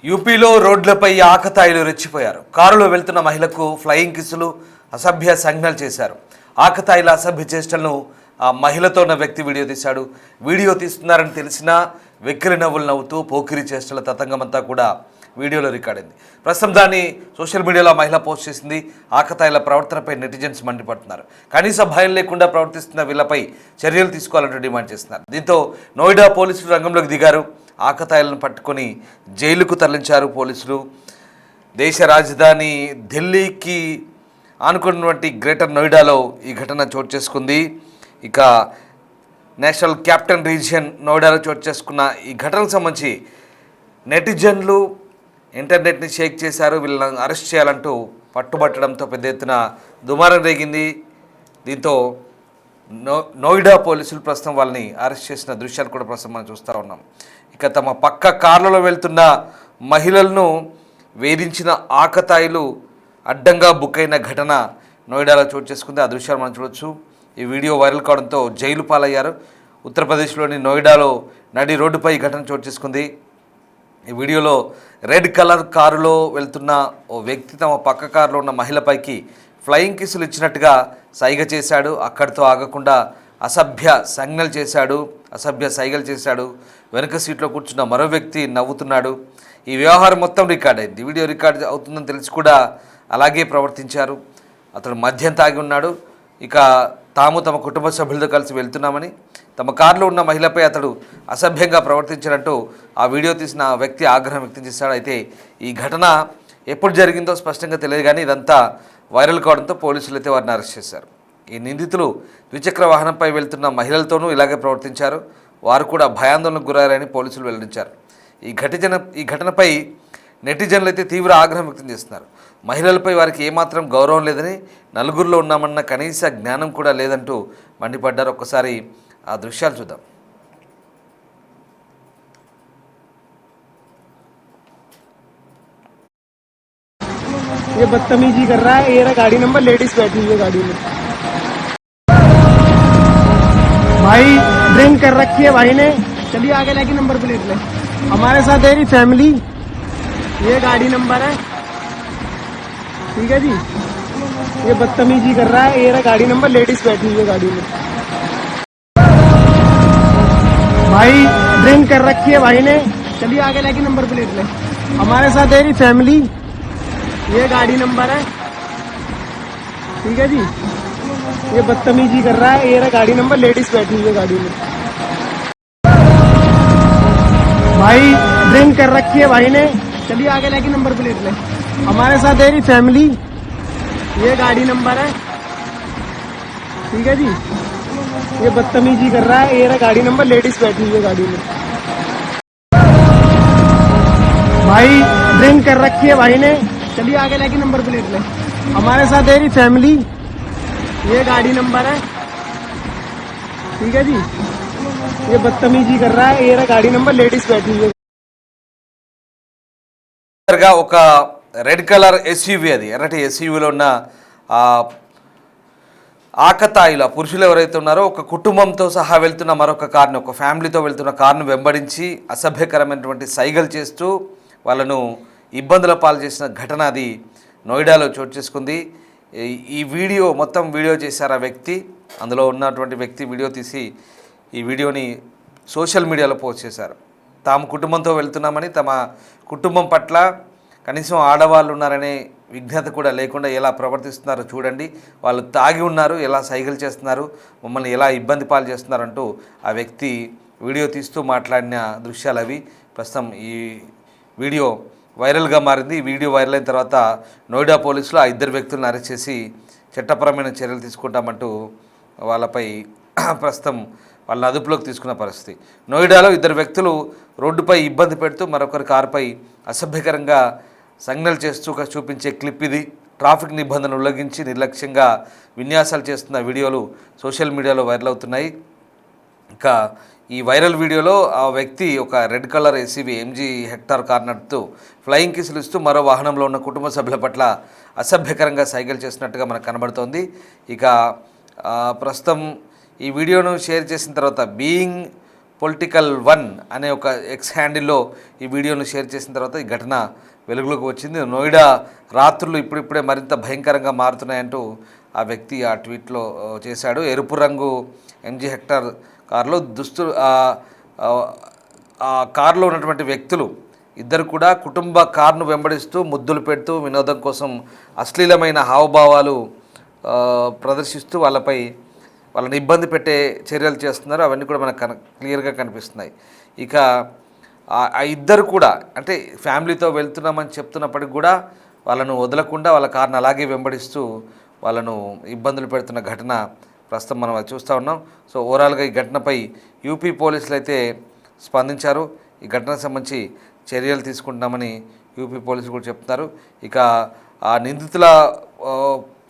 యూపీలో రోడ్లపై ఆకతాయిలు రెచ్చిపోయారు. కారులో వెళ్తున్న మహిళకు ఫ్లయింగ్ కిస్సులు, అసభ్య సంజ్ఞలు చేశారు. ఆకతాయిల అసభ్య చేష్టలను ఆ మహిళతో ఉన్న వ్యక్తి వీడియో తీశాడు. వీడియో తీస్తున్నారని తెలిసినా వెక్కిరి నవ్వులు నవ్వుతూ పోకిరి చేష్టల తతంగమంతా కూడా వీడియోలో రికార్డ్ అయింది. ప్రస్తుతం దాన్ని సోషల్ మీడియాలో మహిళ పోస్ట్ చేసింది. ఆకతాయిల ప్రవర్తనపై నెటిజన్స్ మండిపడుతున్నారు. కనీస భయం లేకుండా ప్రవర్తిస్తున్న వీళ్ళపై చర్యలు తీసుకోవాలంటూ డిమాండ్ చేస్తున్నారు. దీంతో నోయిడా పోలీసులు రంగంలోకి దిగారు. ఆకతాయిలను పట్టుకొని జైలుకు తరలించారు పోలీసులు. దేశ రాజధాని ఢిల్లీకి ఆనుకున్నటువంటి గ్రేటర్ నోయిడాలో ఈ ఘటన చోటు చేసుకుంది. ఇక నేషనల్ క్యాపిటల్ రీజియన్ నోయిడాలో చోటు చేసుకున్న ఈ ఘటనకు సంబంధించి నెటిజన్లు ఇంటర్నెట్ని షేక్ చేశారు. వీళ్ళని అరెస్ట్ చేయాలంటూ పట్టుబట్టడంతో పెద్ద ఎత్తున దుమారం రేగింది. దీంతో నోయిడా పోలీసులు ప్రస్తుతం వాళ్ళని అరెస్ట్ చేసిన దృశ్యాలు కూడా ప్రస్తుతం మనం చూస్తూ ఉన్నాం. ఇక తమ పక్క కార్లలో వెళ్తున్న మహిళలను వేధించిన ఆకతాయిలు అడ్డంగా బుక్ అయిన ఘటన నోయిడాలో చోటు చేసుకుంది. ఆ దృశ్యాలు మనం చూడొచ్చు. ఈ వీడియో వైరల్ కావడంతో జైలు పాలయ్యారు. ఉత్తరప్రదేశ్లోని నోయిడాలో నడి రోడ్డుపై ఈ ఘటన చోటు చేసుకుంది. ఈ వీడియోలో రెడ్ కలర్ కారులో వెళ్తున్న ఓ వ్యక్తి తమ పక్క కారులో ఉన్న మహిళపైకి ఫ్లయింగ్ కిస్సులు ఇచ్చినట్టుగా సైగ చేశాడు. అక్కడితో ఆగకుండా అసభ్య సంజ్ఞలు చేశాడు, అసభ్య సైగలు చేశాడు. వెనుక సీట్లో కూర్చున్న మరో వ్యక్తి నవ్వుతున్నాడు. ఈ వ్యవహారం మొత్తం రికార్డ్ అయింది. వీడియో రికార్డ్ అవుతుందని తెలిసి కూడా అలాగే ప్రవర్తించారు. అతడు మద్యం తాగి ఉన్నాడు. ఇక తాము తమ కుటుంబ సభ్యులతో కలిసి వెళ్తున్నామని, తమ కారులో ఉన్న మహిళపై అతడు అసభ్యంగా ప్రవర్తించారంటూ ఆ వీడియో తీసిన వ్యక్తి ఆగ్రహం వ్యక్తం చేశాడు. అయితే ఈ ఘటన ఎప్పుడు జరిగిందో స్పష్టంగా తెలియదు, కానీ ఇదంతా వైరల్ కావడంతో పోలీసులు అయితే వారిని అరెస్ట్ చేశారు. ఈ నిందితులు ద్విచక్ర వాహనంపై వెళ్తున్న మహిళలతోనూ ఇలాగే ప్రవర్తించారు. వారు కూడా భయాందోళనకు గురయ్యారని పోలీసులు వెల్లడించారు. ఈ ఘటనపై నెటిజన్లు అయితే తీవ్ర ఆగ్రహం వ్యక్తం చేస్తున్నారు. మహిళలపై వారికి ఏమాత్రం గౌరవం లేదని, నలుగురిలో ఉన్నామన్న కనీస జ్ఞానం కూడా లేదంటూ మండిపడ్డారు. ఒక్కసారి ఆ దృశ్యాలు చూద్దాం. ये बदतमीजी कर रहा है। ये रहा गाड़ी नंबर, लेडीज बैठी हुई है गाड़ी में। भाई ड्रिंक कर रखी है भाई ने। चलिए आगे लेके नंबर प्लेट ले। हमारे साथ है फैमिली। ये गाड़ी नंबर है, ठीक है जी। ये बदतमीजी कर रहा है। ये रहा गाड़ी नंबर, लेडीज बैठी हुई है गाड़ी में। भाई ड्रिंक कर रखी है भाई ने। चलिए आगे लेके नंबर प्लेट ले। हमारे साथ है फैमिली। ये गाड़ी नंबर है, ठीक है जी। ये बदतमीजी कर रहा है। ये रहा गाड़ी नंबर, लेडीज बैठी हुई है गाड़ी में। भाई ड्रिंक कर रखी है भाई ने। चलिए आगे लेके नंबर प्लेट ले। हमारे साथ है फैमिली। ये गाड़ी नंबर है, ठीक है जी। ये बदतमीजी कर रहा है। ये रहा गाड़ी नंबर, लेडीज बैठी हुई है गाड़ी में। भाई ड्रिंक कर रखी है भाई ने। चलिए आगे लेके नंबर प्लेट ले। हमारे साथ है फैमिली। ये गाड़ी नंबर है, ठीक है जी। ये बदतमीजी कर रहा है। ये रहा गाड़ी नंबर, लेडीज बैठी हुई है। ఒక రెడ్ కలర్ ఎస్యూవీ, అది ఎర్రటి ఎస్యూవీలో ఉన్న ఆకతాయిల పురుషులు ఎవరైతే ఉన్నారో ఒక కుటుంబంతో సహా వెళ్తున్న మరొక కార్ను, ఒక ఫ్యామిలీతో వెళ్తున్న కార్ను వెంబడించి అసభ్యకరమైనటువంటి సైగలు చేస్తూ వాళ్ళను ఇబ్బందుల పాలు చేసిన ఘటన అది నోయిడాలో చోటు చేసుకుంది. ఈ వీడియో మొత్తం వీడియో చేశారు ఆ వ్యక్తి. అందులో ఉన్నటువంటి వ్యక్తి వీడియో తీసి ఈ వీడియోని సోషల్ మీడియాలో పోస్ట్ చేశారు. తాము కుటుంబంతో వెళ్తున్నామని, తమ కుటుంబం పట్ల కనీసం ఆడవాళ్ళు ఉన్నారనే విజ్ఞత కూడా లేకుండా ఎలా ప్రవర్తిస్తున్నారో చూడండి, వాళ్ళు తాగి ఉన్నారు, ఎలా సైకిల్ చేస్తున్నారు, మమ్మల్ని ఎలా ఇబ్బంది పాలు చేస్తున్నారంటూ ఆ వ్యక్తి వీడియో తీస్తూ మాట్లాడిన దృశ్యాలు అవి. ప్రస్తుతం ఈ వీడియో వైరల్గా మారింది. ఈ వీడియో వైరల్ అయిన తర్వాత నోయిడా పోలీసులు ఆ ఇద్దరు వ్యక్తులను అరెస్ట్ చేసి చట్టపరమైన చర్యలు తీసుకుంటామంటూ వాళ్ళపై ప్రస్తుతం వాళ్ళని అదుపులోకి తీసుకున్న పరిస్థితి. నోయిడాలో ఇద్దరు వ్యక్తులు రోడ్డుపై ఇబ్బంది పెడుతూ మరొకరి కారుపై అసభ్యకరంగా సంజ్ఞలు చేస్తూ చూపించే క్లిప్ ఇది. ట్రాఫిక్ నిబంధనలు ఉల్లంఘించి నిర్లక్ష్యంగా విన్యాసాలు చేస్తున్న వీడియోలు సోషల్ మీడియాలో వైరల్ అవుతున్నాయి. ఇంకా ఈ వైరల్ వీడియోలో ఆ వ్యక్తి ఒక red colour SUV MG hectare car నడుపుతూ ఫ్లయింగ్ కిస్సులు ఇస్తూ మరో వాహనంలో ఉన్న కుటుంబ సభ్యుల పట్ల అసభ్యకరంగా సైకిల్ చేసినట్టుగా మనకు కనబడుతోంది. ఇక ప్రస్తుతం ఈ వీడియోను షేర్ చేసిన తర్వాత బీయింగ్ పొలిటికల్ వన్ అనే ఒక ఎక్స్ హ్యాండిల్లో ఈ వీడియోను షేర్ చేసిన తర్వాత ఈ ఘటన వెలుగులోకి వచ్చింది. నోయిడా రాత్రులు ఇప్పుడిప్పుడే మరింత భయంకరంగా మారుతున్నాయంటూ ఆ వ్యక్తి ఆ ట్వీట్లో చేశాడు. ఎరుపు రంగు ఎంజీ హెక్టర్ కారులో ఆ కారులో ఉన్నటువంటి వ్యక్తులు ఇద్దరు కూడా కుటుంబ కారును వెంబడిస్తూ ముద్దులు పెడుతూ వినోదం కోసం అశ్లీలమైన హావభావాలు ప్రదర్శిస్తూ వాళ్ళని ఇబ్బంది పెట్టే చర్యలు చేస్తున్నారు. అవన్నీ కూడా మనకు క్లియర్గా కనిపిస్తున్నాయి. ఇక ఆ ఇద్దరు కూడా అంటే ఫ్యామిలీతో వెళ్తున్నామని చెప్తున్నప్పటికి కూడా వాళ్ళను వదలకుండా వాళ్ళ కారును అలాగే వెంబడిస్తూ వాళ్ళను ఇబ్బందులు పెడుతున్న ఘటన ప్రస్తుతం మనం అది చూస్తూ ఉన్నాం. సో ఓవరాల్గా ఈ ఘటనపై యూపీ పోలీసులు అయితే స్పందించారు. ఈ ఘటనకు సంబంధించి చర్యలు తీసుకుంటున్నామని యూపీ పోలీసులు కూడా చెప్తున్నారు. ఇక ఆ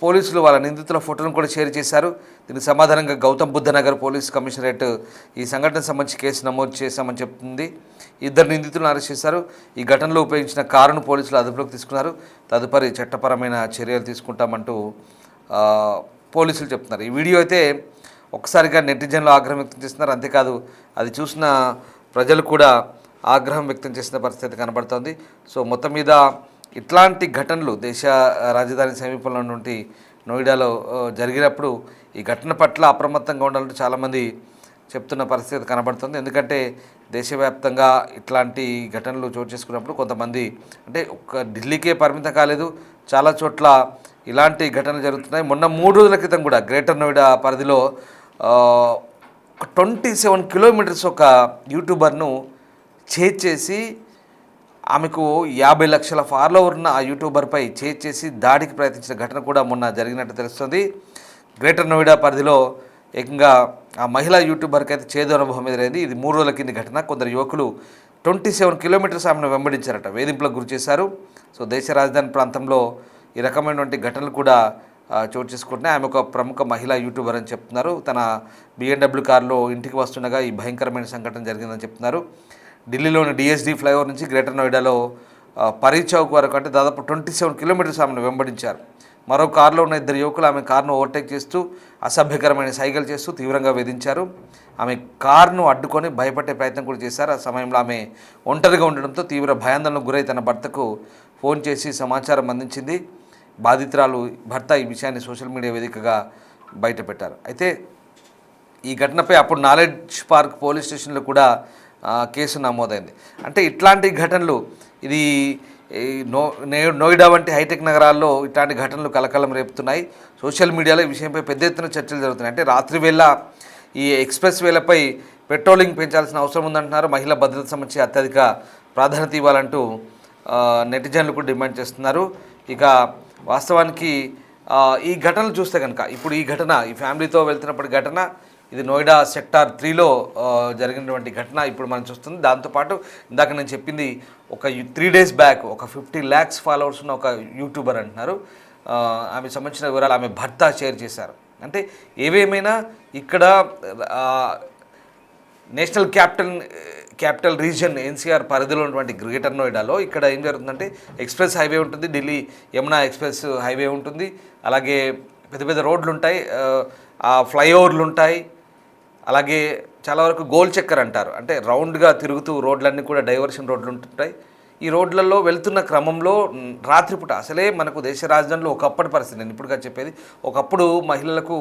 పోలీసులు వాళ్ళ నిందితుల ఫోటోను కూడా షేర్ చేశారు. దీనికి సమాధానంగా గౌతమ్ బుద్ధ నగర్ పోలీస్ కమిషనరేట్ ఈ సంఘటనకు సంబంధించి కేసు నమోదు చేశామని చెప్తుంది. ఇద్దరు నిందితులను అరెస్ట్ చేశారు. ఈ ఘటనలో ఉపయోగించిన కారును పోలీసులు అదుపులోకి తీసుకున్నారు. తదుపరి చట్టపరమైన చర్యలు తీసుకుంటామంటూ పోలీసులు చెప్తున్నారు. ఈ వీడియో అయితే ఒక్కసారిగా నెటిజన్లు ఆగ్రహం వ్యక్తం చేస్తున్నారు. అంతేకాదు అది చూసిన ప్రజలు కూడా ఆగ్రహం వ్యక్తం చేసిన పరిస్థితి కనబడుతోంది. సో మొత్తం మీద ఇట్లాంటి ఘటనలు దేశ రాజధాని సమీపంలో నుండి నోయిడాలో జరిగినప్పుడు ఈ ఘటన పట్ల అప్రమత్తంగా ఉండాలంటే చాలామంది చెప్తున్న పరిస్థితి కనబడుతుంది. ఎందుకంటే దేశవ్యాప్తంగా ఇట్లాంటి ఘటనలు చోటు చేసుకున్నప్పుడు కొంతమంది అంటే ఒక్క ఢిల్లీకే పరిమితం కాలేదు, చాలా చోట్ల ఇలాంటి ఘటనలు జరుగుతున్నాయి. మొన్న 3 రోజుల క్రితం కూడా గ్రేటర్ నోయిడా పరిధిలో 27 కిలోమీటర్స్ ఒక యూట్యూబర్ను చేసి ఆమెకు 50 లక్షల ఫాలోవర్ ఉన్న ఆ యూట్యూబర్పై చేసి దాడికి ప్రయత్నించిన ఘటన కూడా మొన్న జరిగినట్టు తెలుస్తుంది. గ్రేటర్ నోయిడా పరిధిలో ఏకంగా ఆ మహిళా యూట్యూబర్కి అయితే చేదు అనుభవం ఎదురైంది. ఇది 3 రోజుల కింది ఘటన. కొందరు యువకులు 27 కిలోమీటర్స్ ఆమెను వెంబడించారట, వేధింపులకు గురి చేశారు. సో దేశ రాజధాని ప్రాంతంలో ఈ రకమైనటువంటి ఘటనలు కూడా చోటు చేసుకుంటున్నాయి. ఆమె ఒక ప్రముఖ మహిళా యూట్యూబర్ అని చెప్తున్నారు. తన BMW కారులో ఇంటికి వస్తుండగా ఈ భయంకరమైన సంఘటన జరిగిందని చెప్తున్నారు. ఢిల్లీలోని DSD ఫ్లైఓవర్ నుంచి గ్రేటర్ నోయిడాలో పరీ చౌక్ వరకు అంటే దాదాపు 27 కిలోమీటర్స్ ఆమెను వెంబడించారు. మరో కారులో ఉన్న ఇద్దరు యువకులు ఆమె కారును ఓవర్టేక్ చేస్తూ అసభ్యకరమైన సైగలు చేస్తూ తీవ్రంగా వేధించారు. ఆమె కారును అడ్డుకొని భయపడే ప్రయత్నం కూడా చేశారు. ఆ సమయంలో ఆమె ఒంటరిగా ఉండడంతో తీవ్ర భయాందోళనకు గురై తన భర్తకు ఫోన్ చేసి సమాచారం అందించింది. బాధితురాలు భర్త ఈ విషయాన్ని సోషల్ మీడియా వేదికగా బయటపెట్టారు. అయితే ఈ ఘటనపై అప్పుడు నాలెడ్జ్ పార్క్ పోలీస్ స్టేషన్లో కూడా కేసు నమోదైంది. అంటే ఇట్లాంటి ఘటనలు ఇది నోయిడా వంటి హైటెక్ నగరాల్లో ఇట్లాంటి ఘటనలు కలకలం రేపుతున్నాయి. సోషల్ మీడియాలో ఈ విషయంపై పెద్ద ఎత్తున చర్చలు జరుగుతున్నాయి. అంటే రాత్రి వేళ ఈ ఎక్స్ప్రెస్ వేలపై పెట్రోలింగ్ పెంచాల్సిన అవసరం ఉందంటున్నారు. మహిళా భద్రత సంబంధించి అత్యధిక ప్రాధాన్యత ఇవ్వాలంటూ నెటిజన్లు కూడా డిమాండ్ చేస్తున్నారు. ఇక వాస్తవానికి ఈ ఘటనలు చూస్తే కనుక ఇప్పుడు ఈ ఘటన ఈ ఫ్యామిలీతో వెళ్తున్నప్పటి ఘటన ఇది నోయిడా సెక్టార్ 3లో జరిగినటువంటి ఘటన ఇప్పుడు మనం చూస్తుంది. దాంతోపాటు ఇందాక నేను చెప్పింది ఒక 3 days బ్యాక్ ఒక 50 lakhs ఫాలోవర్స్ ఉన్న ఒక యూట్యూబర్ అంటున్నారు. ఆమె సంబంధించిన వివరాలు ఆమె భర్త షేర్ చేశారు. అంటే ఏవేమైనా ఇక్కడ నేషనల్ క్యాపిటల్ రీజియన్ NCR పరిధిలో ఉన్నటువంటి గ్రేటర్ నోయిడాలో ఇక్కడ ఏం జరుగుతుందంటే ఎక్స్ప్రెస్ హైవే ఉంటుంది, ఢిల్లీ యమునా ఎక్స్ప్రెస్ హైవే ఉంటుంది, అలాగే పెద్ద పెద్ద రోడ్లు ఉంటాయి, ఫ్లైఓవర్లు ఉంటాయి, అలాగే చాలా వరకు గోల్ చక్కర్ అంటారు, అంటే రౌండ్గా తిరుగుతూ రోడ్లన్నీ కూడా డైవర్షన్ రోడ్లు ఉంటుంటాయి. ఈ రోడ్లలో వెళ్తున్న క్రమంలో రాత్రిపూట అసలే మనకు దేశ రాజధానిలో ఒకప్పటి పరిస్థితి, నేను ఇప్పుడుగా చెప్పేది, ఒకప్పుడు మహిళలకు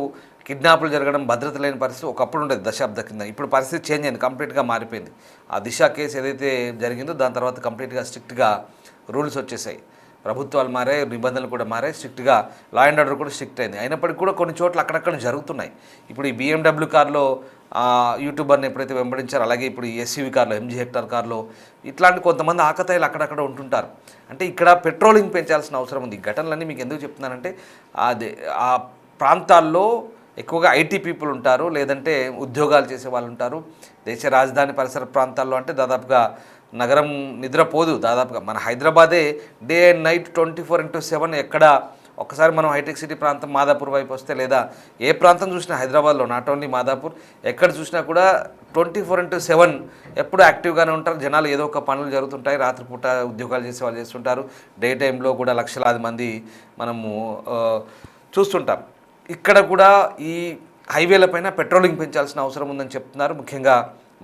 కిడ్నాపులు జరగడం, భద్రత లేని పరిస్థితి ఒకప్పుడు ఉండేది దశాబ్ద కింద. ఇప్పుడు పరిస్థితి చేంజ్ అయింది, కంప్లీట్గా మారిపోయింది. ఆ దిశ కేసు ఏదైతే జరిగిందో దాని తర్వాత కంప్లీట్గా స్ట్రిక్ట్గా రూల్స్ వచ్చేసాయి, ప్రభుత్వాలు మారాయి, నిబంధనలు కూడా మారాయి, స్ట్రిక్ట్గా లా అండ్ ఆర్డర్ కూడా స్ట్రిక్ట్ అయింది. అయినప్పటికీ కూడా కొన్ని చోట్ల అక్కడక్కడ జరుగుతున్నాయి. ఇప్పుడు ఈ BMW కార్లో యూట్యూబర్ని ఎప్పుడైతే వెంబడించారో, అలాగే ఇప్పుడు ఈ SUV కార్లో MG హెక్టర్ కార్లో ఇట్లాంటి కొంతమంది ఆకతాయిలు అక్కడక్కడ ఉంటుంటారు. అంటే ఇక్కడ పెట్రోలింగ్ పెంచాల్సిన అవసరం ఉంది. ఈ ఘటనలన్నీ మీకు ఎందుకు చెప్తున్నానంటే ఆ ప్రాంతాల్లో ఎక్కువగా IT పీపుల్ ఉంటారు, లేదంటే ఉద్యోగాలు చేసే వాళ్ళు ఉంటారు. దేశ రాజధాని పరిసర ప్రాంతాల్లో అంటే దాదాపుగా నగరం నిద్రపోదు. దాదాపుగా మన హైదరాబాదే డే అండ్ నైట్ 24/7 ఎక్కడ ఒక్కసారి మనం హైటెక్ సిటీ ప్రాంతం మాదాపూర్ వైపు వస్తే, లేదా ఏ ప్రాంతం చూసినా హైదరాబాద్లో, నాట్ ఓన్లీ మాదాపూర్, ఎక్కడ చూసినా కూడా 24/7 ఎప్పుడు యాక్టివ్గానే ఉంటారు జనాలు. ఏదో ఒక పనులు జరుగుతుంటాయి, రాత్రిపూట ఉద్యోగాలు చేసే వాళ్ళు చేస్తుంటారు, డే టైంలో కూడా లక్షలాది మంది మనము చూస్తుంటాం. ఇక్కడ కూడా ఈ హైవేలపైన పెట్రోలింగ్ పెంచాల్సిన అవసరం ఉందని చెప్తున్నారు. ముఖ్యంగా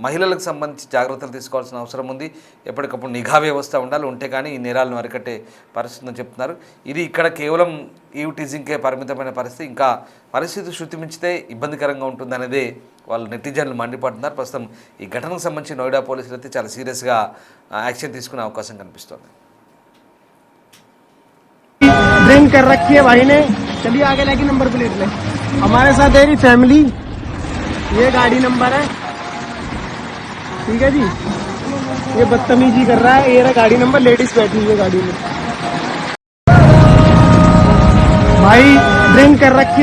మహిళలకు సంబంధించి జాగ్రత్తలు తీసుకోవాల్సిన అవసరం ఉంది. ఎప్పటికప్పుడు నిఘా వ్యవస్థ ఉండాలి, ఉంటే కానీ ఈ నేరాలను అరికట్టే పరిస్థితి అని చెప్తున్నారు. ఇది ఇక్కడ కేవలం ఈవ్ టీజింగ్కే పరిమితమైన పరిస్థితి, ఇంకా పరిస్థితి శృతి మించితే ఇబ్బందికరంగా ఉంటుందనేదే వాళ్ళు నెటిజన్లు మండిపడుతున్నారు. ప్రస్తుతం ఈ ఘటనకు సంబంధించి నోయిడా పోలీసులు అయితే చాలా సీరియస్గా యాక్షన్ తీసుకునే అవకాశం కనిపిస్తోంది. ड्रिंक कर रखी है भाई ने, चलिए आगे लगी नंबर प्लेट ले। हमारे साथ है फैमिली, ये गाड़ी नंबर है, ठीक है जी। ये बदतमीजी कर रहा है, ये रहा गाड़ी नंबर, लेडीज बैठी हुई है गाड़ी में। भाई ड्रिंक कर रखी है।